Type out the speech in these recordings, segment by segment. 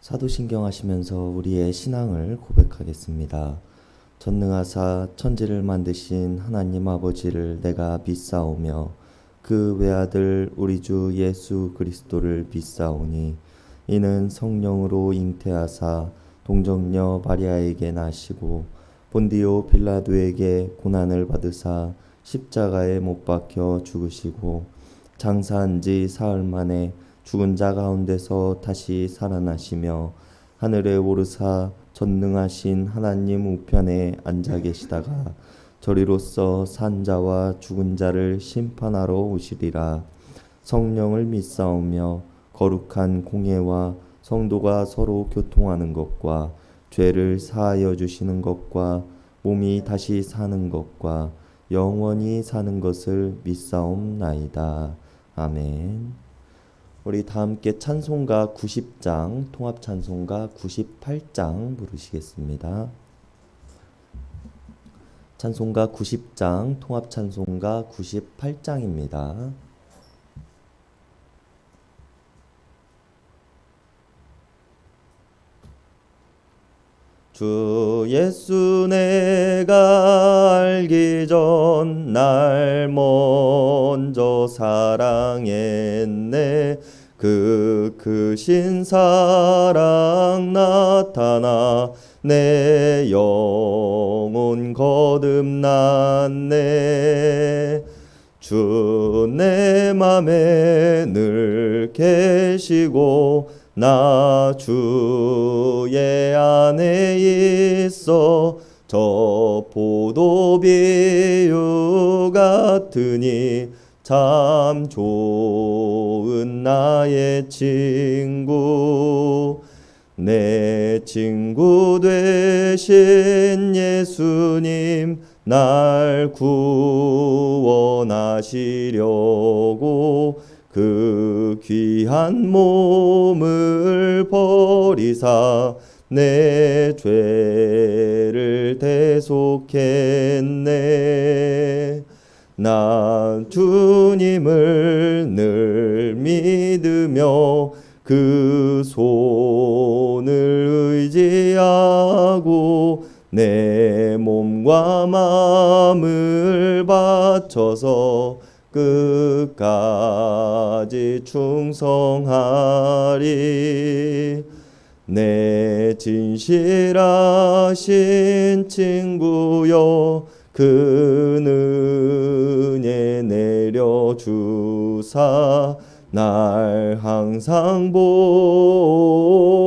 사도신경 하시면서 우리의 신앙을 고백하겠습니다. 전능하사 천지를 만드신 하나님 아버지를 내가 믿사오며 그 외아들 우리 주 예수 그리스도를 믿사오니 이는 성령으로 잉태하사 동정녀 마리아에게 나시고 본디오 빌라도에게 고난을 받으사 십자가에 못 박혀 죽으시고 장사한 지 사흘 만에 죽은 자 가운데서 다시 살아나시며 하늘에 오르사 전능하신 하나님 우편에 앉아 계시다가 저리로서 산 자와 죽은 자를 심판하러 오시리라. 성령을 믿사오며 거룩한 공예와 성도가 서로 교통하는 것과 죄를 사하여 주시는 것과 몸이 다시 사는 것과 영원히 사는 것을 믿사옵나이다. 아멘. 우리 다 함께 찬송가 90장, 통합 찬송가 98장 부르시겠습니다. 찬송가 90장, 통합 찬송가 98장입니다. 주 예수 내가 알기 전 날 먼저 사랑했네. 그 크신 사랑 나타나 내 영혼 거듭났네. 주 내 맘에 늘 계시고 나 주의 안에 있어 저 포도비유 같으니 참 좋은 나의 친구. 내 친구 되신 예수님 날 구원하시려고 그 귀한 몸을 버리사 내 죄를 대속했네. 나 주님을 늘 믿으며 그 손을 의지하고 내 몸과 마음을 바쳐서 끝까지 충성하리. 내 진실하신 친구여 그 은혜 내려주사 날 항상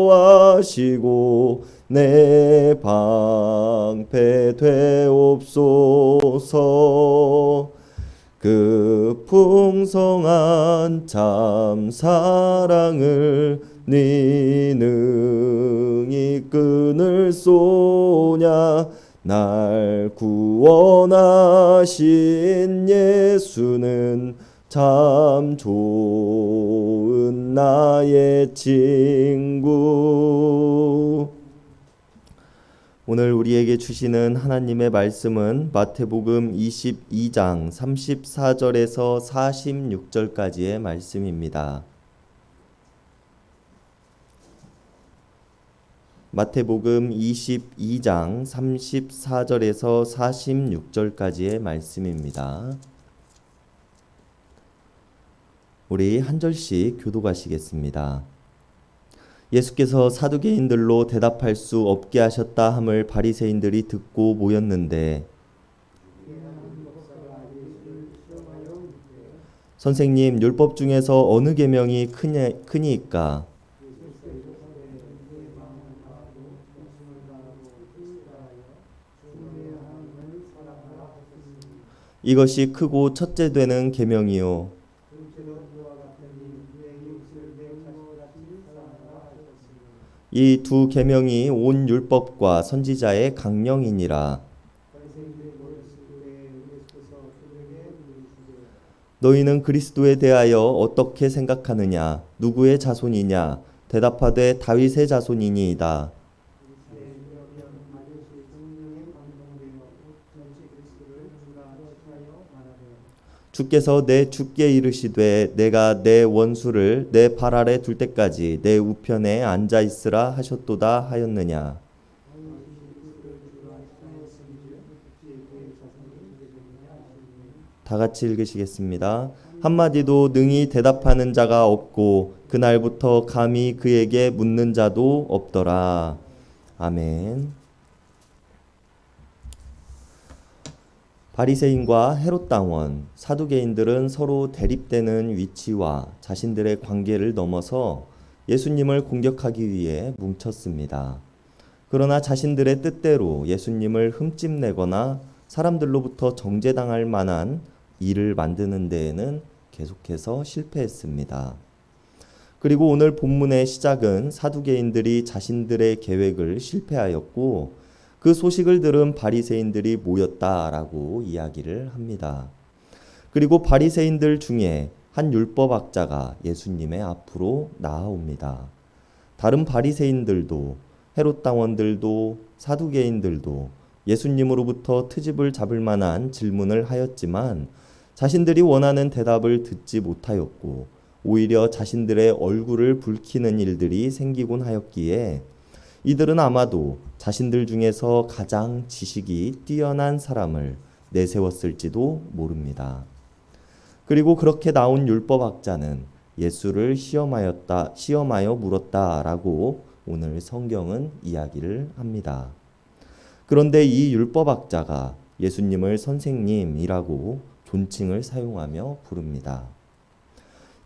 보호하시고 내 방패 되옵소서. 그 풍성한 참 사랑을 네 능히 끊을 쏘냐. 날 구원하신 예수는 참 좋은 나의 친구. 오늘 우리에게 주시는 하나님의 말씀은 마태복음 22장 34절에서 46절까지의 말씀입니다. 마태복음 22장 34절에서 46절까지의 말씀입니다. 우리 한 절씩 교독하시겠습니다. 예수께서 사두개인들로 대답할 수 없게 하셨다 함을 바리새인들이 듣고 모였는데 선생님, 율법 중에서 어느 계명이 크니까? 이것이 크고 첫째 되는 계명이요. 이 두 계명이 온 율법과 선지자의 강령이니라. 너희는 그리스도에 대하여 어떻게 생각하느냐? 누구의 자손이냐? 대답하되 다윗의 자손이니이다. 주께서 내 주께 이르시되 내가 내 원수를 내 발 아래 둘 때까지 내 우편에 앉아 있으라 하셨도다 하였느냐. 다 같이 읽으시겠습니다. 한마디도 능히 대답하는 자가 없고 그날부터 감히 그에게 묻는 자도 없더라. 아멘. 바리새인과 헤롯 당원, 사두개인들은 서로 대립되는 위치와 자신들의 관계를 넘어서 예수님을 공격하기 위해 뭉쳤습니다. 그러나 자신들의 뜻대로 예수님을 흠집내거나 사람들로부터 정죄당할 만한 일을 만드는 데에는 계속해서 실패했습니다. 그리고 오늘 본문의 시작은 사두개인들이 자신들의 계획을 실패하였고 그 소식을 들은 바리새인들이 모였다라고 이야기를 합니다. 그리고 바리새인들 중에 한 율법학자가 예수님의 앞으로 나아옵니다. 다른 바리새인들도 헤롯 당원들도 사두개인들도 예수님으로부터 트집을 잡을 만한 질문을 하였지만 자신들이 원하는 대답을 듣지 못하였고 오히려 자신들의 얼굴을 붉히는 일들이 생기곤 하였기에 이들은 아마도 자신들 중에서 가장 지식이 뛰어난 사람을 내세웠을지도 모릅니다. 그리고 그렇게 나온 율법학자는 예수를 시험하여 물었다라고 오늘 성경은 이야기를 합니다. 그런데 이 율법학자가 예수님을 선생님이라고 존칭을 사용하며 부릅니다.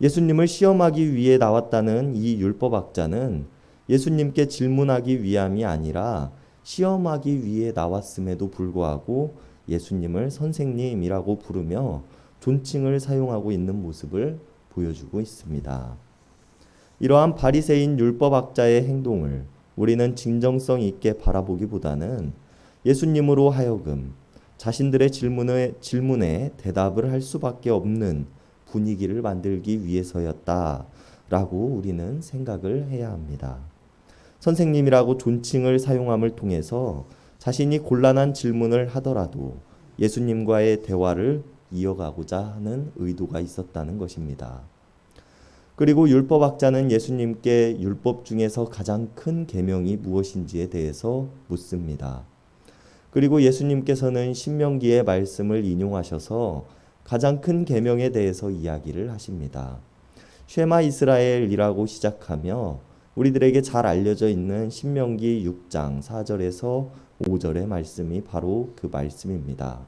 예수님을 시험하기 위해 나왔다는 이 율법학자는 예수님께 질문하기 위함이 아니라 시험하기 위해 나왔음에도 불구하고 예수님을 선생님이라고 부르며 존칭을 사용하고 있는 모습을 보여주고 있습니다. 이러한 바리새인 율법학자의 행동을 우리는 진정성 있게 바라보기보다는 예수님으로 하여금 자신들의 질문에 대답을 할 수밖에 없는 분위기를 만들기 위해서였다라고 우리는 생각을 해야 합니다. 선생님이라고 존칭을 사용함을 통해서 자신이 곤란한 질문을 하더라도 예수님과의 대화를 이어가고자 하는 의도가 있었다는 것입니다. 그리고 율법학자는 예수님께 율법 중에서 가장 큰 계명이 무엇인지에 대해서 묻습니다. 그리고 예수님께서는 신명기의 말씀을 인용하셔서 가장 큰 계명에 대해서 이야기를 하십니다. 쉐마 이스라엘이라고 시작하며 우리들에게 잘 알려져 있는 신명기 6장 4절에서 5절의 말씀이 바로 그 말씀입니다.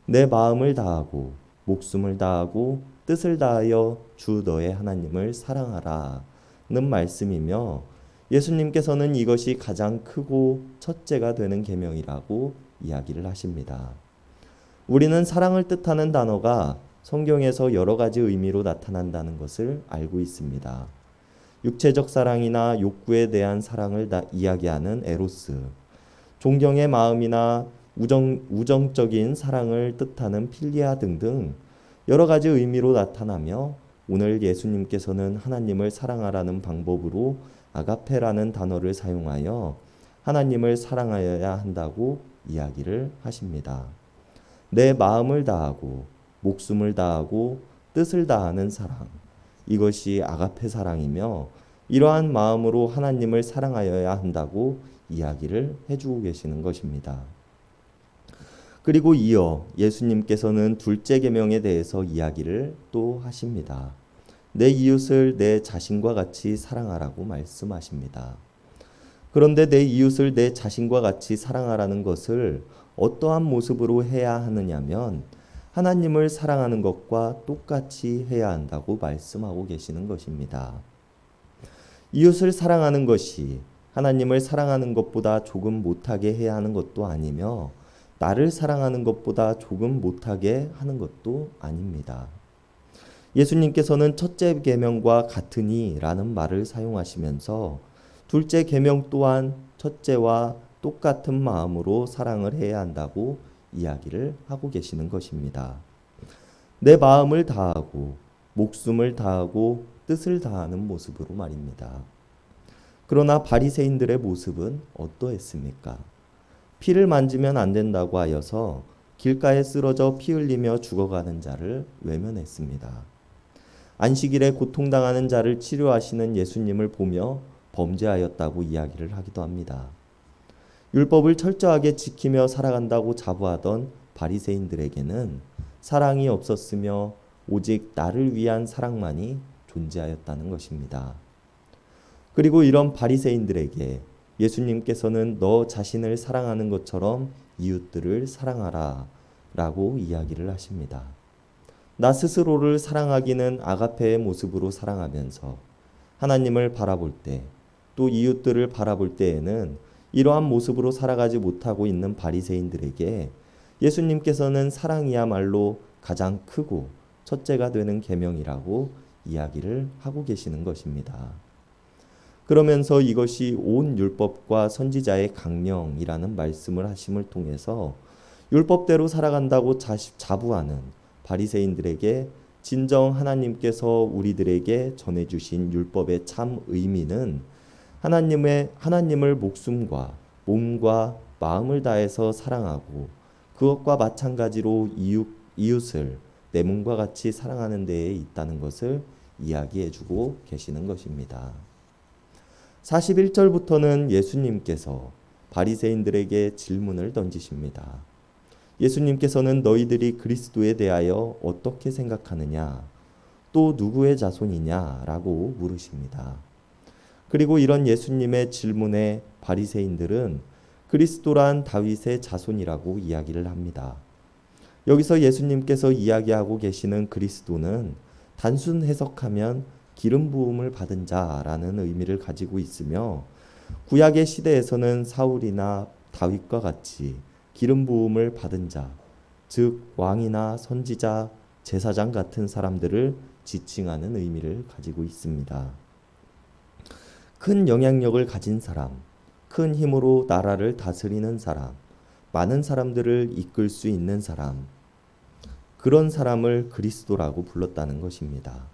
내 마음을 다하고 목숨을 다하고 뜻을 다하여 주 너의 하나님을 사랑하라 는 말씀이며 예수님께서는 이것이 가장 크고 첫째가 되는 계명이라고 이야기를 하십니다. 우리는 사랑을 뜻하는 단어가 성경에서 여러 가지 의미로 나타난다는 것을 알고 있습니다. 육체적 사랑이나 욕구에 대한 사랑을 이야기하는 에로스, 존경의 마음이나 우정적인 사랑을 뜻하는 필리아 등등 여러 가지 의미로 나타나며 오늘 예수님께서는 하나님을 사랑하라는 방법으로 아가페라는 단어를 사용하여 하나님을 사랑하여야 한다고 이야기를 하십니다. 내 마음을 다하고 목숨을 다하고 뜻을 다하는 사랑, 이것이 아가페 사랑이며 이러한 마음으로 하나님을 사랑하여야 한다고 이야기를 해주고 계시는 것입니다. 그리고 이어 예수님께서는 둘째 계명에 대해서 이야기를 또 하십니다. 내 이웃을 내 자신과 같이 사랑하라고 말씀하십니다. 그런데 내 이웃을 내 자신과 같이 사랑하라는 것을 어떠한 모습으로 해야 하느냐면 하나님을 사랑하는 것과 똑같이 해야 한다고 말씀하고 계시는 것입니다. 이웃을 사랑하는 것이 하나님을 사랑하는 것보다 조금 못하게 해야 하는 것도 아니며 나를 사랑하는 것보다 조금 못하게 하는 것도 아닙니다. 예수님께서는 첫째 계명과 같으니라는 말을 사용하시면서 둘째 계명 또한 첫째와 똑같은 마음으로 사랑을 해야 한다고 이야기를 하고 계시는 것입니다. 내 마음을 다하고 목숨을 다하고 뜻을 다하는 모습으로 말입니다. 그러나 바리새인들의 모습은 어떠했습니까? 피를 만지면 안 된다고 하여서 길가에 쓰러져 피 흘리며 죽어가는 자를 외면했습니다. 안식일에 고통당하는 자를 치료하시는 예수님을 보며 범죄하였다고 이야기를 하기도 합니다. 율법을 철저하게 지키며 살아간다고 자부하던 바리새인들에게는 사랑이 없었으며 오직 나를 위한 사랑만이 존재하였다는 것입니다. 그리고 이런 바리새인들에게 예수님께서는 너 자신을 사랑하는 것처럼 이웃들을 사랑하라 라고 이야기를 하십니다. 나 스스로를 사랑하기는 아가페의 모습으로 사랑하면서 하나님을 바라볼 때, 또 이웃들을 바라볼 때에는 이러한 모습으로 살아가지 못하고 있는 바리새인들에게 예수님께서는 사랑이야말로 가장 크고 첫째가 되는 계명이라고 이야기를 하고 계시는 것입니다. 그러면서 이것이 온 율법과 선지자의 강령이라는 말씀을 하심을 통해서 율법대로 살아간다고 자부하는 바리새인들에게 진정 하나님께서 우리들에게 전해주신 율법의 참 의미는 하나님을 목숨과 몸과 마음을 다해서 사랑하고 그것과 마찬가지로 이웃을 내 몸과 같이 사랑하는 데에 있다는 것을 이야기해주고 계시는 것입니다. 41절부터는 예수님께서 바리새인들에게 질문을 던지십니다. 예수님께서는 너희들이 그리스도에 대하여 어떻게 생각하느냐, 또 누구의 자손이냐 라고 물으십니다. 그리고 이런 예수님의 질문에 바리새인들은 그리스도란 다윗의 자손이라고 이야기를 합니다. 여기서 예수님께서 이야기하고 계시는 그리스도는 단순 해석하면 기름 부음을 받은 자라는 의미를 가지고 있으며 구약의 시대에서는 사울이나 다윗과 같이 기름 부음을 받은 자, 즉 왕이나 선지자, 제사장 같은 사람들을 지칭하는 의미를 가지고 있습니다. 큰 영향력을 가진 사람, 큰 힘으로 나라를 다스리는 사람, 많은 사람들을 이끌 수 있는 사람, 그런 사람을 그리스도라고 불렀다는 것입니다.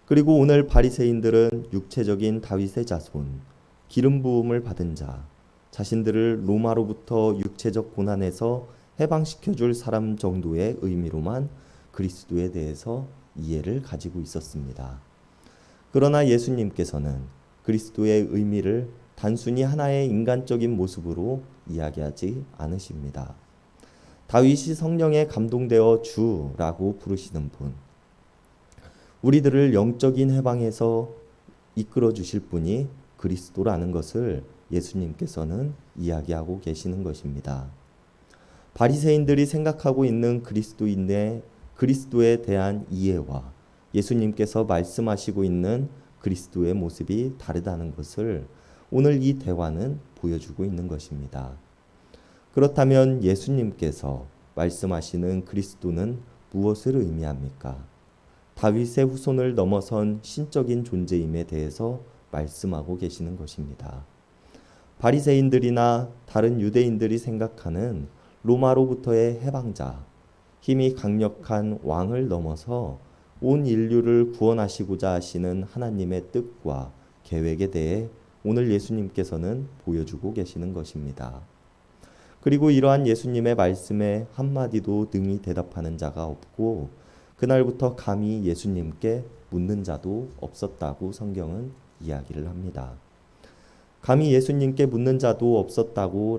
그리고 오늘 바리새인들은 육체적인 다윗의 자손, 기름 부음을 받은 자, 자신들을 로마로부터 육체적 고난에서 해방시켜 줄 사람 정도의 의미로만 그리스도에 대해서 이해를 가지고 있었습니다. 그러나 예수님께서는 그리스도의 의미를 단순히 하나의 인간적인 모습으로 이야기하지 않으십니다. 다윗이 성령에 감동되어 주라고 부르시는 분, 우리들을 영적인 해방에서 이끌어 주실 분이 그리스도라는 것을 예수님께서는 이야기하고 계시는 것입니다. 바리새인들이 생각하고 있는 그리스도에 대한 이해와 예수님께서 말씀하시고 있는 그리스도의 모습이 다르다는 것을 오늘 이 대화는 보여주고 있는 것입니다. 그렇다면 예수님께서 말씀하시는 그리스도는 무엇을 의미합니까? 다윗의 후손을 넘어선 신적인 존재임에 대해서 말씀하고 계시는 것입니다. 바리새인들이나 다른 유대인들이 생각하는 로마로부터의 해방자, 힘이 강력한 왕을 넘어서 온 인류를 구원하시고자 하시는 하나님의 뜻과 계획에 대해 오늘 예수님께서는 보여주고 계시는 것입니다. 그리고 이러한 예수님의 말씀에 한마디도 능히 대답하는 자가 없고 그날부터 감히 예수님께 묻는 자도 없었다고 성경은 이야기를 합니다. 감히 예수님께 묻는 자도 없었다고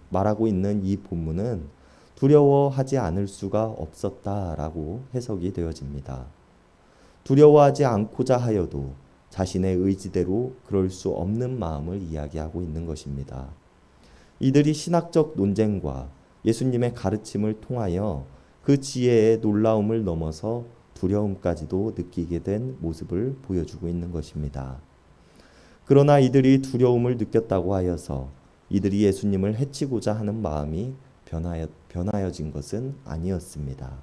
말하고 있는 이 본문은 두려워하지 않을 수가 없었다라고 해석이 되어집니다. 두려워하지 않고자 하여도 자신의 의지대로 그럴 수 없는 마음을 이야기하고 있는 것입니다. 이들이 신학적 논쟁과 예수님의 가르침을 통하여 그 지혜의 놀라움을 넘어서 두려움까지도 느끼게 된 모습을 보여주고 있는 것입니다. 그러나 이들이 두려움을 느꼈다고 하여서 이들이 예수님을 해치고자 하는 마음이 변하여진 것은 아니었습니다.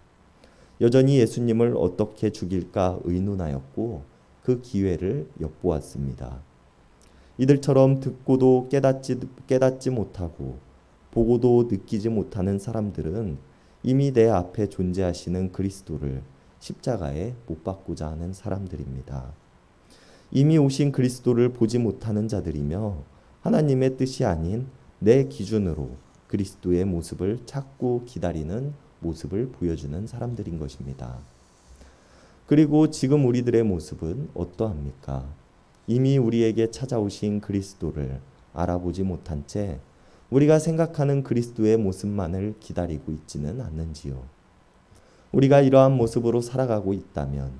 여전히 예수님을 어떻게 죽일까 의논하였고 그 기회를 엿보았습니다. 이들처럼 듣고도 깨닫지 못하고 보고도 느끼지 못하는 사람들은 이미 내 앞에 존재하시는 그리스도를 십자가에 못 박고자 하는 사람들입니다. 이미 오신 그리스도를 보지 못하는 자들이며 하나님의 뜻이 아닌 내 기준으로 그리스도의 모습을 찾고 기다리는 모습을 보여주는 사람들인 것입니다. 그리고 지금 우리들의 모습은 어떠합니까? 이미 우리에게 찾아오신 그리스도를 알아보지 못한 채 우리가 생각하는 그리스도의 모습만을 기다리고 있지는 않는지요. 우리가 이러한 모습으로 살아가고 있다면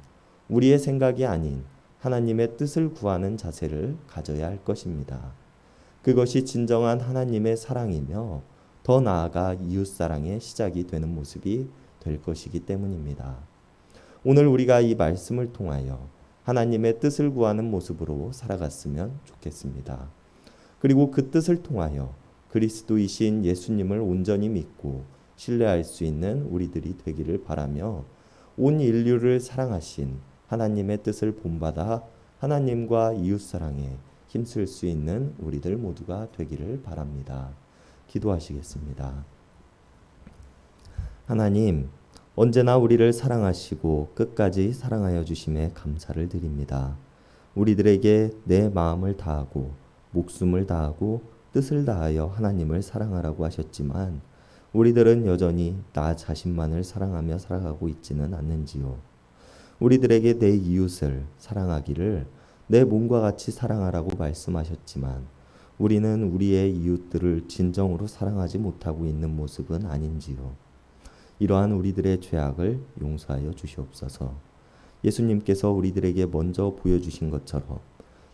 우리의 생각이 아닌 하나님의 뜻을 구하는 자세를 가져야 할 것입니다. 그것이 진정한 하나님의 사랑이며 더 나아가 이웃사랑의 시작이 되는 모습이 될 것이기 때문입니다. 오늘 우리가 이 말씀을 통하여 하나님의 뜻을 구하는 모습으로 살아갔으면 좋겠습니다. 그리고 그 뜻을 통하여 그리스도이신 예수님을 온전히 믿고 신뢰할 수 있는 우리들이 되기를 바라며 온 인류를 사랑하신 하나님의 뜻을 본받아 하나님과 이웃사랑에 힘쓸 수 있는 우리들 모두가 되기를 바랍니다. 기도하시겠습니다. 하나님, 언제나 우리를 사랑하시고 끝까지 사랑하여 주심에 감사를 드립니다. 우리들에게 내 마음을 다하고 목숨을 다하고 뜻을 다하여 하나님을 사랑하라고 하셨지만 우리들은 여전히 나 자신만을 사랑하며 살아가고 있지는 않는지요. 우리들에게 내 이웃을 사랑하기를 내 몸과 같이 사랑하라고 말씀하셨지만 우리는 우리의 이웃들을 진정으로 사랑하지 못하고 있는 모습은 아닌지요. 이러한 우리들의 죄악을 용서하여 주시옵소서. 예수님께서 우리들에게 먼저 보여주신 것처럼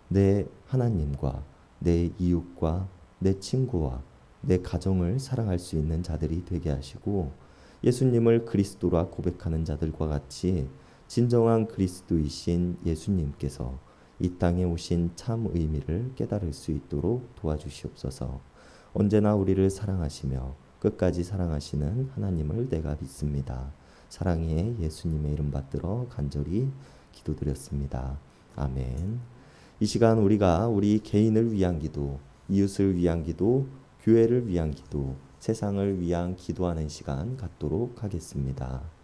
내 하나님과 내 이웃과 내 친구와 내 가정을 사랑할 수 있는 자들이 되게 하시고 예수님을 그리스도라 고백하는 자들과 같이 진정한 그리스도이신 예수님께서 이 땅에 오신 참 의미를 깨달을 수 있도록 도와주시옵소서. 언제나 우리를 사랑하시며 끝까지 사랑하시는 하나님을 내가 믿습니다. 사랑의 예수님의 이름 받들어 간절히 기도드렸습니다. 아멘. 이 시간 우리가 우리 개인을 위한 기도, 이웃을 위한 기도, 교회를 위한 기도, 세상을 위한 기도하는 시간 갖도록 하겠습니다.